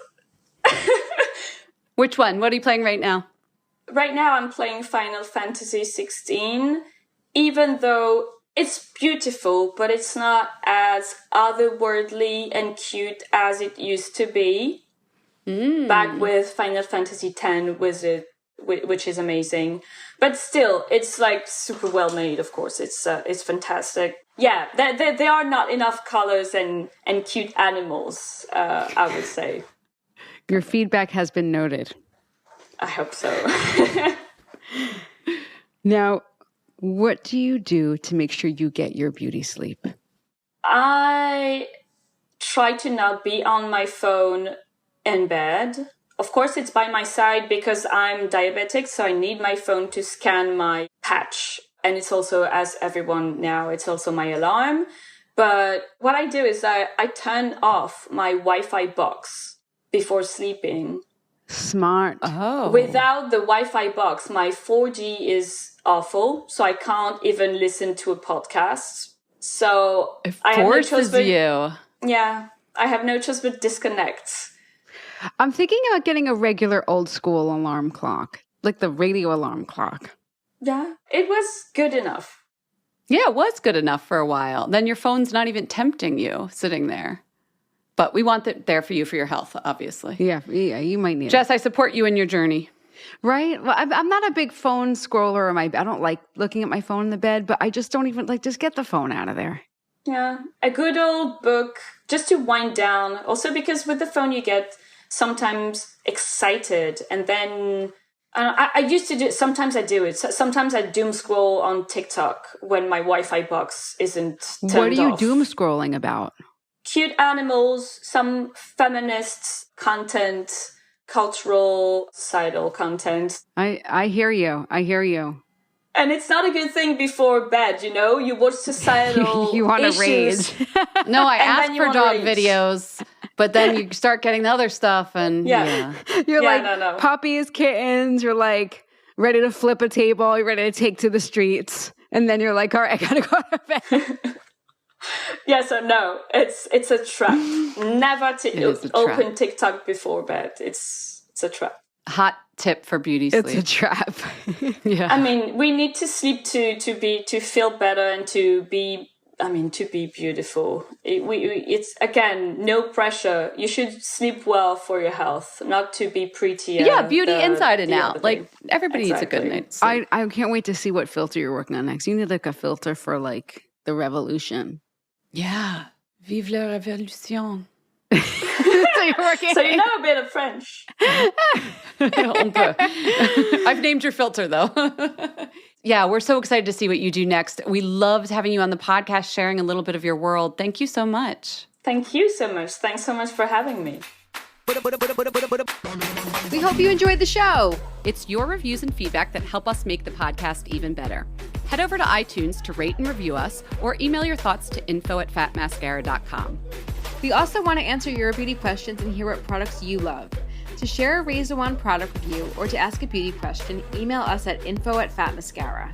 Speaker 1: Which one? What are you playing right now?
Speaker 3: Right now I'm playing Final Fantasy 16, even though it's beautiful, but it's not as otherworldly and cute as it used to be. Back with Final Fantasy X which is amazing. But still, it's like super well made, of course. It's fantastic. Yeah, there are not enough colors and cute animals, I would say.
Speaker 2: Your feedback has been noted.
Speaker 3: I hope so.
Speaker 2: Now, what do you do to make sure you get your beauty sleep?
Speaker 3: I try to not be on my phone in bed. Of course, it's by my side because I'm diabetic, so I need my phone to scan my patch. And it's also, as everyone now, it's also my alarm. But what I do is I turn off my Wi-Fi box before sleeping.
Speaker 2: Smart.
Speaker 1: Oh.
Speaker 3: Without the Wi-Fi box, my 4G is awful, so I can't even listen to a podcast. So
Speaker 1: It
Speaker 3: I have no choice
Speaker 1: forces
Speaker 3: but,
Speaker 1: you.
Speaker 3: Yeah, I have no choice but disconnect.
Speaker 2: I'm thinking about getting a regular old school alarm clock, like the radio alarm clock.
Speaker 3: Yeah, it was good enough.
Speaker 1: Yeah, it was good enough for a while. Then your phone's not even tempting you sitting there. But we want it there for you for your health, obviously.
Speaker 2: Yeah, you might need
Speaker 1: Jess, I support you in your journey.
Speaker 2: Right? Well, I'm not a big phone scroller. I don't like looking at my phone in the bed, but I just don't even just get the phone out of there.
Speaker 3: Yeah, a good old book just to wind down. Also because with the phone you get sometimes excited, and then I used to do it. Sometimes I do it. Sometimes I doom scroll on TikTok when my Wi-Fi box isn't turned off.
Speaker 2: What are you doom scrolling about?
Speaker 3: Cute animals, some feminist content, cultural, societal content.
Speaker 2: I hear you. I hear you.
Speaker 3: And it's not a good thing before bed, you know? You watch societal
Speaker 2: You want to
Speaker 3: issues.
Speaker 2: rage.
Speaker 1: No, I asked
Speaker 3: then you
Speaker 1: for
Speaker 3: wanna
Speaker 1: dog
Speaker 3: rage.
Speaker 1: videos, but then you start getting the other stuff, and
Speaker 3: Yeah.
Speaker 2: You're
Speaker 3: Yeah,
Speaker 2: like
Speaker 3: no.
Speaker 2: puppies, kittens. You're like ready to flip a table. You're ready to take to the streets. And then you're like, all right, I got to go to bed.
Speaker 3: Yeah, so no, it's a trap. Never
Speaker 1: is a trap.
Speaker 3: open TikTok before bed. It's a trap.
Speaker 1: Hot tip for beauty sleep.
Speaker 2: It's a trap.
Speaker 1: Yeah.
Speaker 3: I mean, we need to sleep to feel better and to be beautiful. It's again, no pressure. You should sleep well for your health, not to be pretty.
Speaker 1: Yeah, beauty inside and
Speaker 3: the
Speaker 1: out.
Speaker 3: other
Speaker 1: Like
Speaker 3: thing.
Speaker 1: everybody needs a good
Speaker 3: Exactly.
Speaker 1: night's sleep.
Speaker 2: I can't wait to see what filter you're working on next. You need like a filter for like the revolution.
Speaker 1: Yeah. Vive la révolution.
Speaker 3: So you know a bit of French.
Speaker 1: Un peu. I've named your filter, though. Yeah, we're so excited to see what you do next. We loved having you on the podcast, sharing a little bit of your world. Thank you so much.
Speaker 3: Thank you so much. Thanks so much for having me.
Speaker 2: We hope you enjoyed the show.
Speaker 1: It's your reviews and feedback that help us make the podcast even better. Head over to iTunes to rate and review us, or email your thoughts to info@fatmascara.com.
Speaker 2: We also want to answer your beauty questions and hear what products you love. To share a Razor One product review or to ask a beauty question, email us at info@fatmascara.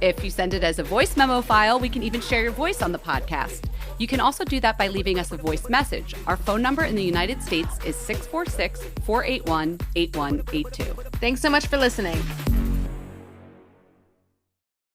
Speaker 1: If you send it as a voice memo file, we can even share your voice on the podcast. You can also do that by leaving us a voice message. Our phone number in the United States is 646-481-8182.
Speaker 2: Thanks so much for listening.